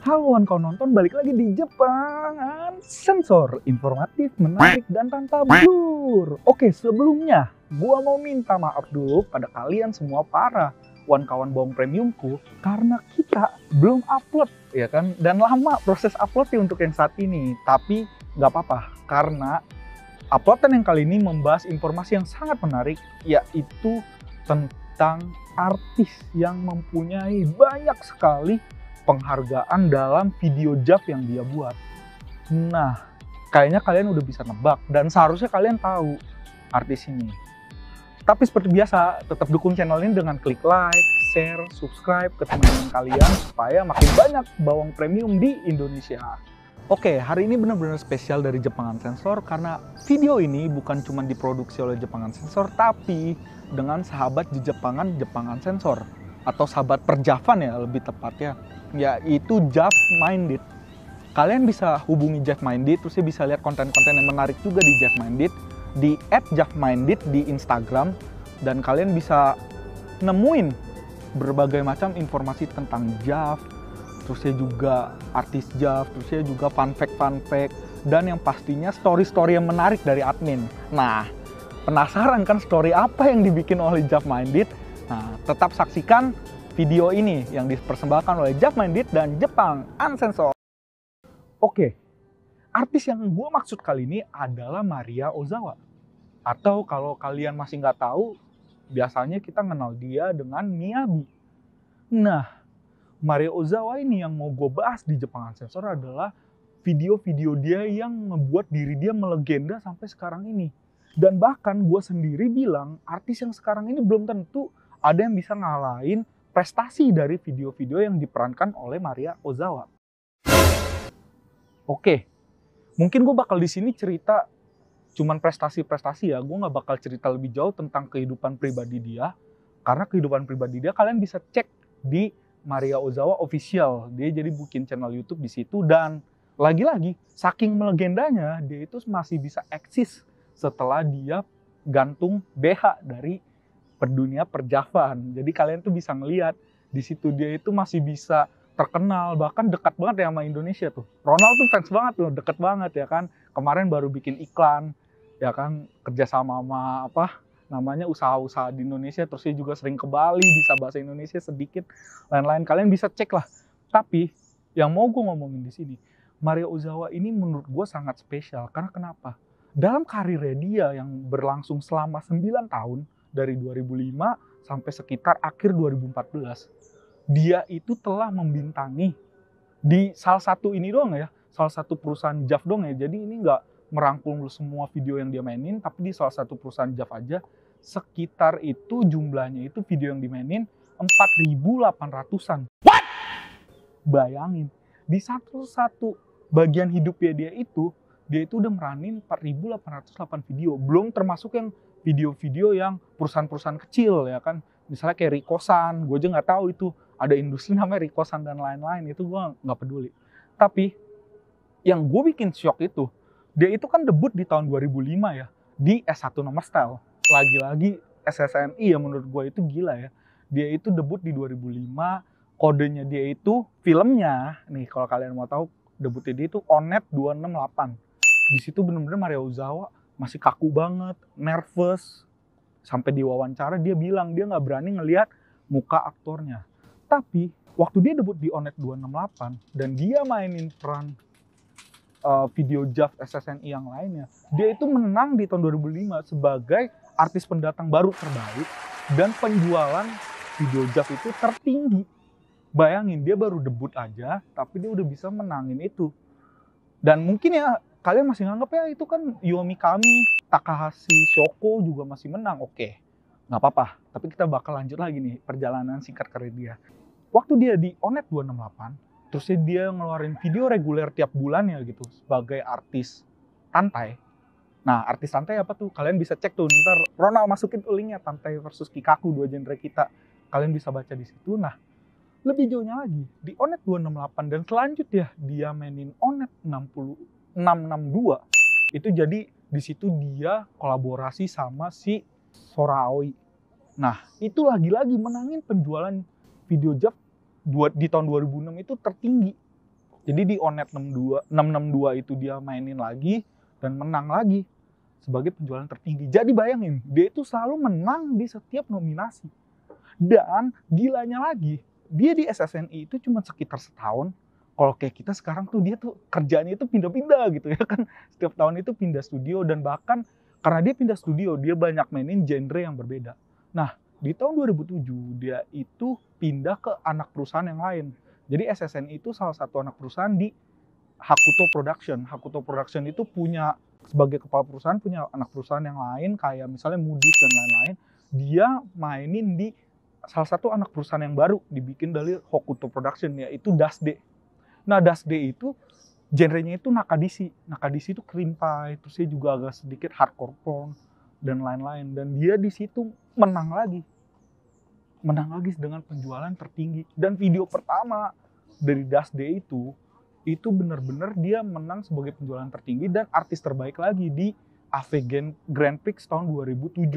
Halo kawan nonton, balik lagi di Jepangan Sensor, informatif, menarik, dan tanpa blur. Oke, sebelumnya gua mau minta maaf dulu pada kalian semua para kawan bawang premiumku karena kita belum upload ya kan, dan lama proses uploadnya untuk yang saat ini. Tapi nggak apa-apa karena uploadan yang kali ini membahas informasi yang sangat menarik, yaitu tentang artis yang mempunyai banyak sekali penghargaan dalam video JAV yang dia buat. Nah, kayaknya kalian udah bisa nebak dan seharusnya kalian tahu artis ini. Tapi seperti biasa, tetap dukung channel ini dengan klik like, share, subscribe ke teman-teman kalian supaya makin banyak bawang premium di Indonesia. Oke, hari ini benar-benar spesial dari Jepangan Sensor karena video ini bukan cuma diproduksi oleh Jepangan Sensor, tapi dengan sahabat di Jepangan Sensor atau sahabat perjavan ya lebih tepatnya, yaitu JAV Minded. Kalian bisa hubungi JAV Minded, terus bisa lihat konten-konten yang menarik juga di JAV Minded di @JAVMinded di Instagram, dan kalian bisa nemuin berbagai macam informasi tentang JAV, terusnya juga artis JAV, terusnya juga fun fact, dan yang pastinya story-story yang menarik dari admin. Nah, penasaran kan story apa yang dibikin oleh JAV Minded? Nah, tetap saksikan video ini yang dipersembahkan oleh JAV Minded dan Jepangan Sensor. Oke, artis yang gue maksud kali ini adalah Maria Ozawa. Atau kalau kalian masih nggak tahu, biasanya kita kenal dia dengan Miyabi. Nah, Maria Ozawa ini yang mau gue bahas di Jepangan Sensor adalah video-video dia yang membuat diri dia melegenda sampai sekarang ini. Dan bahkan gue sendiri bilang, artis yang sekarang ini belum tentu ada yang bisa ngalahin prestasi dari video-video yang diperankan oleh Maria Ozawa. Oke, mungkin gue bakal di sini cerita cuman prestasi-prestasi ya. Gue nggak bakal cerita lebih jauh tentang kehidupan pribadi dia, karena kehidupan pribadi dia kalian bisa cek di Maria Ozawa Official. Dia jadi bikin channel YouTube di situ, dan lagi-lagi saking melegendanya dia itu masih bisa eksis setelah dia gantung BH dari dunia perjavan. Jadi kalian tuh bisa ngelihat di situ dia itu masih bisa terkenal, bahkan dekat banget ya sama Indonesia tuh. Ronald tuh fans banget tuh, deket banget ya kan. Kemarin baru bikin iklan ya kan, kerjasama sama namanya usaha-usaha di Indonesia, terus dia juga sering ke Bali, bisa bahasa Indonesia sedikit, lain-lain kalian bisa cek lah. Tapi yang mau gue ngomongin di sini, Maria Ozawa ini menurut gue sangat spesial karena kenapa? Dalam karirnya dia yang berlangsung selama 9 tahun, dari 2005 sampai sekitar akhir 2014, dia itu telah membintangi di salah satu ini doang ya, salah satu perusahaan JAV doang ya. Jadi ini nggak merangkum semua video yang dia mainin, tapi di salah satu perusahaan JAV aja sekitar itu jumlahnya itu video yang dimainin 4.800-an. What? Bayangin, di satu bagian hidupnya dia itu udah meranin 4.808 video, belum termasuk yang video-video yang perusahaan-perusahaan kecil ya kan, misalnya kayak Rikosan. Gue aja nggak tahu itu ada industri namanya Rikosan dan lain-lain, itu gue nggak peduli. Tapi yang gue bikin shock itu, dia itu kan debut di tahun 2005 ya, di S1 Nomor Style. Lagi-lagi SSNI ya, menurut gue itu gila ya. Dia itu debut di 2005, kodenya dia itu filmnya, nih kalau kalian mau tahu, debutnya dia itu Onet 268. Di situ bener-bener Maria Ozawa masih kaku banget, nervous. Sampai di wawancara dia bilang dia nggak berani ngelihat muka aktornya. Tapi waktu dia debut di Onet 268 dan dia mainin peran video JAV SSNI yang lainnya, dia itu menang di tahun 2005 sebagai artis pendatang baru terbaik dan penjualan video JAV itu tertinggi. Bayangin, dia baru debut aja tapi dia udah bisa menangin itu. Dan mungkin ya kalian masih nganggap ya itu kan Yomi Kami, Takahashi Shoko juga masih menang. Oke, nggak apa-apa. Tapi kita bakal lanjut lagi nih perjalanan singkat karir dia. Waktu dia di Onet 268, terusnya dia ngeluarin video reguler tiap bulan ya gitu sebagai artis Tantai. Nah, artis Tantai apa tuh? Kalian bisa cek tuh, ntar Ronald masukin tuh linknya, Tantai versus Kikaku, 2 genre kita. Kalian bisa baca di situ. Nah, lebih jauhnya lagi, di Onet 268 dan selanjutnya dia mainin Onet 662, itu jadi di situ dia kolaborasi sama si Sora Aoi. Nah, itu lagi-lagi menangin penjualan video JAV di tahun 2006 itu tertinggi. Jadi di Onet 662 itu dia mainin lagi dan menang lagi sebagai penjualan tertinggi. Jadi bayangin, dia itu selalu menang di setiap nominasi. Dan gilanya lagi, dia di SSNI itu cuma sekitar setahun. Kalau kayak kita sekarang tuh dia tuh kerjanya itu pindah-pindah gitu ya kan. Setiap tahun itu pindah studio dan bahkan karena dia pindah studio, dia banyak mainin genre yang berbeda. Nah, di tahun 2007 dia itu pindah ke anak perusahaan yang lain. Jadi SSNI itu salah satu anak perusahaan di Hakuto Production. Hakuto Production itu punya sebagai kepala perusahaan punya anak perusahaan yang lain kayak misalnya Moody's dan lain-lain. Dia mainin di salah satu anak perusahaan yang baru dibikin dari Hakuto Production yaitu Dasde. Nah, Dasde itu genrenya itu Nakadishi. Nakadishi itu cream pie, terus dia juga agak sedikit hardcore porn dan lain-lain. Dan dia di situ menang lagi dengan penjualan tertinggi. Dan video pertama dari Dasde itu benar-benar dia menang sebagai penjualan tertinggi dan artis terbaik lagi di AV Grand Prix tahun 2007.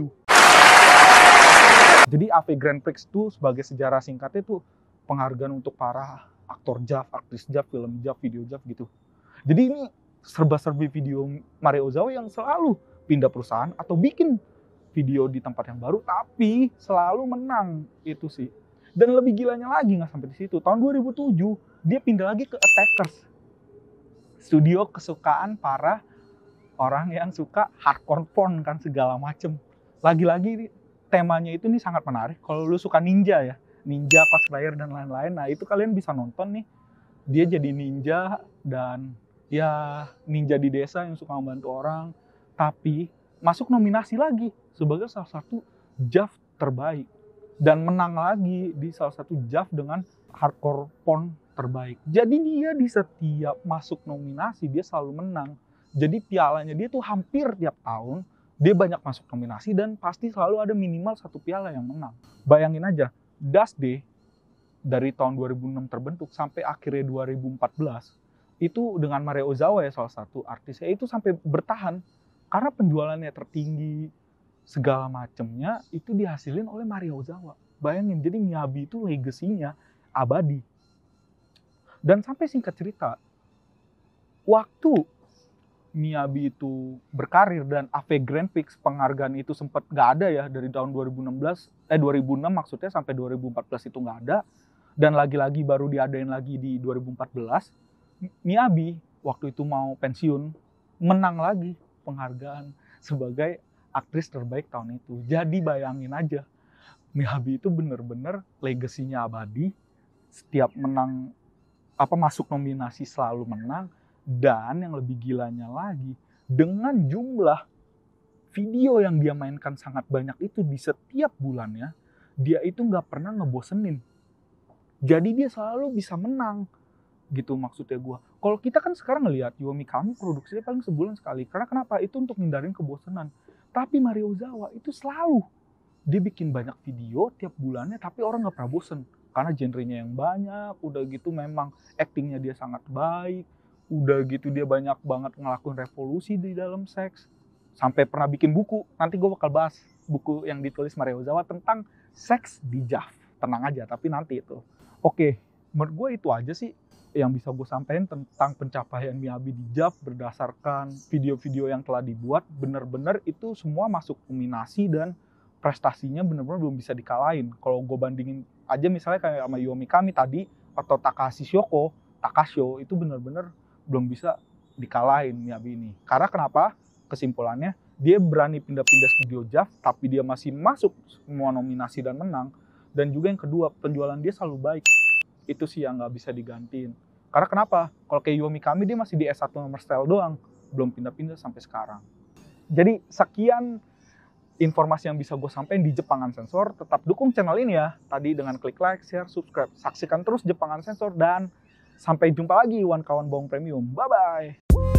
Jadi AV Grand Prix itu sebagai sejarah singkatnya itu penghargaan untuk para aktor JAV, aktris JAV, film JAV, video JAV gitu. Jadi ini serba-serbi video Maria Ozawa yang selalu pindah perusahaan atau bikin video di tempat yang baru tapi selalu menang itu sih. Dan lebih gilanya lagi nggak sampai di situ. Tahun 2007 dia pindah lagi ke Attackers, studio kesukaan para orang yang suka hardcore porn kan segala macem. Lagi-lagi temanya itu nih sangat menarik. Kalau lu suka ninja ya, ninja, cosplayer dan lain-lain, nah itu kalian bisa nonton nih. Dia jadi ninja dan ya ninja di desa yang suka membantu orang, tapi masuk nominasi lagi sebagai salah satu JAV terbaik dan menang lagi di salah satu JAV dengan hardcore porn terbaik. Jadi dia di setiap masuk nominasi dia selalu menang. Jadi pialanya dia tuh hampir tiap tahun dia banyak masuk nominasi dan pasti selalu ada minimal satu piala yang menang. Bayangin aja, Dasde dari tahun 2006 terbentuk sampai akhirnya 2014 itu dengan Maria Ozawa ya salah satu artisnya itu sampai bertahan karena penjualannya tertinggi segala macemnya itu dihasilin oleh Maria Ozawa. Bayangin, jadi Miyabi itu legasinya abadi. Dan sampai singkat cerita, waktu Miyabi itu berkarir dan AV Grand Prix penghargaan itu sempat nggak ada ya dari tahun 2006 maksudnya sampai 2014 itu nggak ada dan lagi-lagi baru diadain lagi di 2014. Miyabi waktu itu mau pensiun menang lagi penghargaan sebagai aktris terbaik tahun itu. Jadi bayangin aja Miyabi itu bener-bener legasinya abadi, setiap menang masuk nominasi selalu menang. Dan yang lebih gilanya lagi, dengan jumlah video yang dia mainkan sangat banyak itu di setiap bulannya, dia itu nggak pernah ngebosenin. Jadi dia selalu bisa menang, gitu maksudnya gue. Kalau kita kan sekarang ngelihat Yomi Kami produksinya paling sebulan sekali. Karena kenapa? Itu untuk hindarin kebosanan. Tapi Maria Ozawa itu selalu dia bikin banyak video tiap bulannya, tapi orang nggak pernah bosen. Karena genrenya yang banyak, udah gitu memang actingnya dia sangat baik. Udah gitu dia banyak banget ngelakuin revolusi di dalam seks. Sampai pernah bikin buku. Nanti gue bakal bahas buku yang ditulis Maria Ozawa tentang seks di JAV. Tenang aja, tapi nanti itu. Oke, menurut gue itu aja sih yang bisa gue sampaikan tentang pencapaian Miyabi di JAV berdasarkan video-video yang telah dibuat. Bener-bener itu semua masuk nominasi dan prestasinya bener-bener belum bisa dikalahin. Kalau gue bandingin aja misalnya kayak sama Yomi Kami tadi atau Takasho itu bener-bener belum bisa dikalahin Miyabi ini. Karena kenapa? Kesimpulannya, dia berani pindah-pindah studio JAV, tapi dia masih masuk semua nominasi dan menang. Dan juga yang kedua, penjualan dia selalu baik. Itu sih yang nggak bisa digantiin. Karena kenapa? Kalau kayak Yomi Kami, dia masih di S1 nomor style doang. Belum pindah-pindah sampai sekarang. Jadi, sekian informasi yang bisa gue sampaikan di Jepangan Sensor. Tetap dukung channel ini ya. Tadi dengan klik like, share, subscribe. Saksikan terus Jepangan Sensor dan sampai jumpa lagi kawan Bawang Premium. Bye-bye.